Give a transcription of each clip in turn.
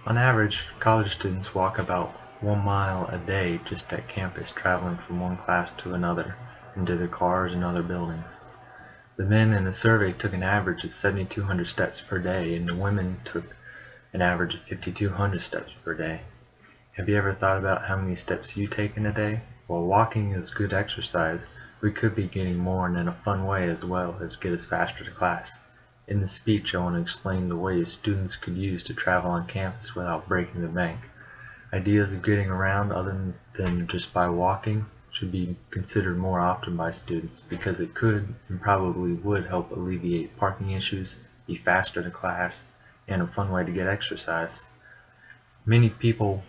On average, college students walk about 1 mile a day just at campus, traveling from one class to another, into their cars and other buildings. The men in the survey took an average of 7,200 steps per day, and the women took an average of 5,200 steps per day. Have you ever thought about how many steps you take in a day? While walking is good exercise, we could be getting more and in a fun way as well as get us faster to class. In this speech, I want to explain the ways students could use to travel on campus without breaking the bank. Ideas of getting around other than just by walking should be considered more often by students because it could and probably would help alleviate parking issues, be faster to class, and a fun way to get exercise. Many people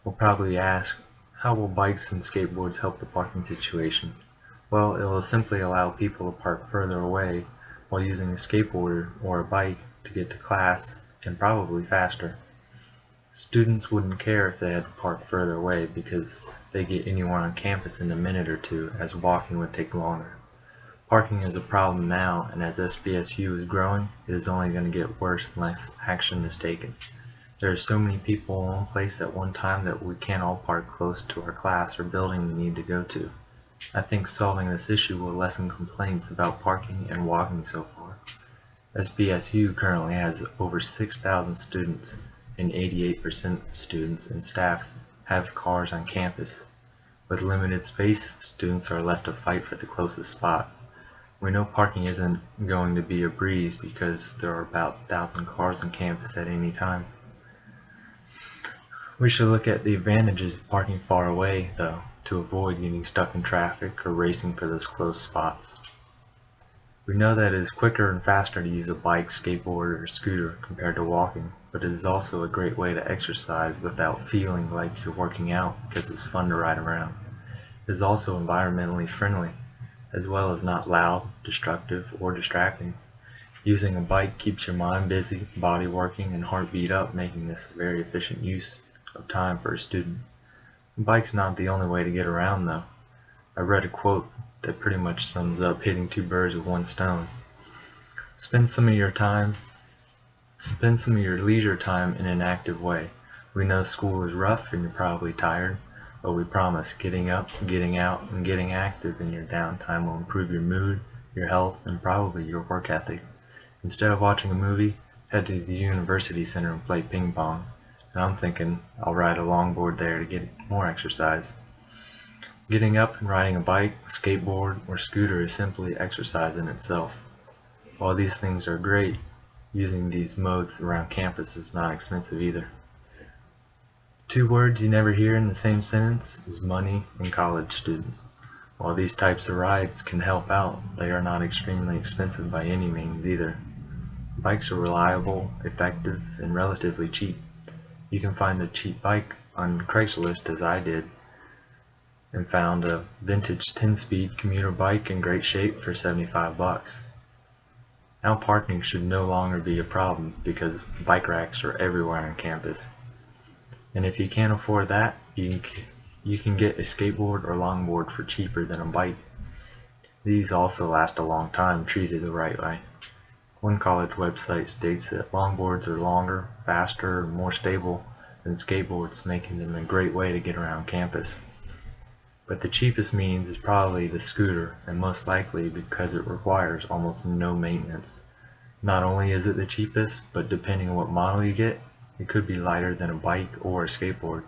will probably ask, how will bikes and skateboards help the parking situation? Well, it will simply allow people to park further away while using a skateboard or a bike to get to class, and probably faster. Students wouldn't care if they had to park further away because they get anywhere on campus in a minute or two, as walking would take longer. Parking is a problem now, and as SBSU is growing, it is only going to get worse unless action is taken. There are so many people in one place at one time that we can't all park close to our class or building we need to go to. I think solving this issue will lessen complaints about parking and walking so far. SBSU currently has over 6,000 students, and 88% of students and staff have cars on campus. With limited space, students are left to fight for the closest spot. We know parking isn't going to be a breeze because there are about 1,000 cars on campus at any time. We should look at the advantages of parking far away, though, to avoid getting stuck in traffic or racing for those close spots. We know that it is quicker and faster to use a bike, skateboard, or scooter compared to walking, but it is also a great way to exercise without feeling like you're working out because it's fun to ride around. It is also environmentally friendly, as well as not loud, destructive, or distracting. Using a bike keeps your mind busy, body working, and heart beat up, making this a very efficient use of time for a student. A bike's not the only way to get around, though. I read a quote that pretty much sums up hitting two birds with one stone. Spend some of your leisure time in an active way. We know school is rough and you're probably tired, but we promise getting up, getting out, and getting active in your downtime will improve your mood, your health, and probably your work ethic. Instead of watching a movie, head to the university center and play ping pong. And I'm thinking I'll ride a longboard there to get more exercise. Getting up and riding a bike, skateboard, or scooter is simply exercise in itself. While these things are great, using these modes around campus is not expensive either. Two words you never hear in the same sentence is money and college student. While these types of rides can help out, they are not extremely expensive by any means either. Bikes are reliable, effective, and relatively cheap. You can find a cheap bike on Craigslist, as I did, and found a vintage 10-speed commuter bike in great shape for $75. Now parking should no longer be a problem because bike racks are everywhere on campus. And if you can't afford that, you can get a skateboard or longboard for cheaper than a bike. These also last a long time treated the right way. One college website states that longboards are longer, faster, and more stable than skateboards, making them a great way to get around campus. But the cheapest means is probably the scooter, and most likely because it requires almost no maintenance. Not only is it the cheapest, but depending on what model you get, it could be lighter than a bike or a skateboard.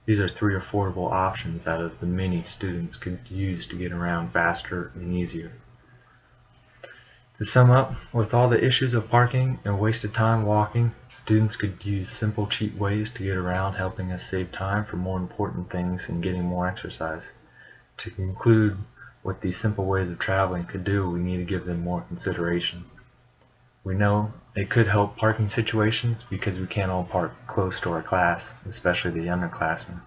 These are three affordable options out of the many students could use to get around faster and easier. To sum up, with all the issues of parking and wasted time walking, students could use simple, cheap ways to get around, helping us save time for more important things and getting more exercise. To conclude what these simple ways of traveling could do, we need to give them more consideration. We know they could help parking situations because we can't all park close to our class, especially the underclassmen.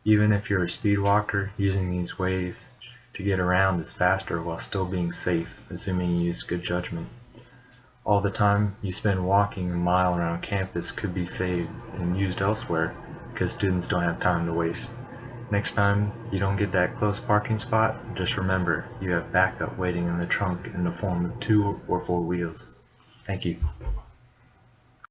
Even if you're a speed walker, using these ways to get around is faster while still being safe, assuming you use good judgment. All the time you spend walking a mile around campus could be saved and used elsewhere because students don't have time to waste. Next time you don't get that close parking spot, just remember you have backup waiting in the trunk in the form of 2 or 4 wheels. Thank you.